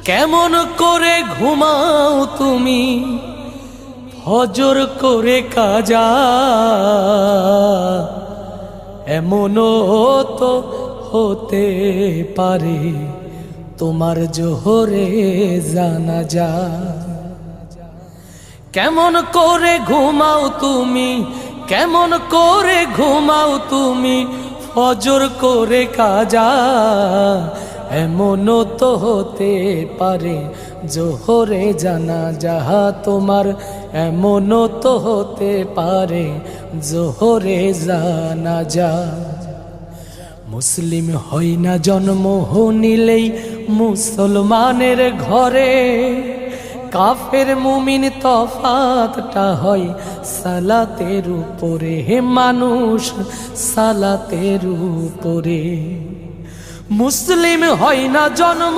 কেমন করে ঘুমাও তুমি ফজর করে কাজা, এমনও তো হতে পারে তোমার জোহরে জানাজা। কেমন করে ঘুমাও তুমি, কেমন করে ঘুমাও তুমি ফজর করে কাজা, এমনও তো হতে পারে জোহরে জানাজা তোমার, এমনও তো হতে পারে জোহরে জানাজা। মুসলিম হই না জন্ম নিলেই মুসলমানের ঘরে, কাফের মুমিন তফাতটা হয় সালাতের উপরে, হে মানুষ সালাতের উপরে। মুসলিম হয় না জন্ম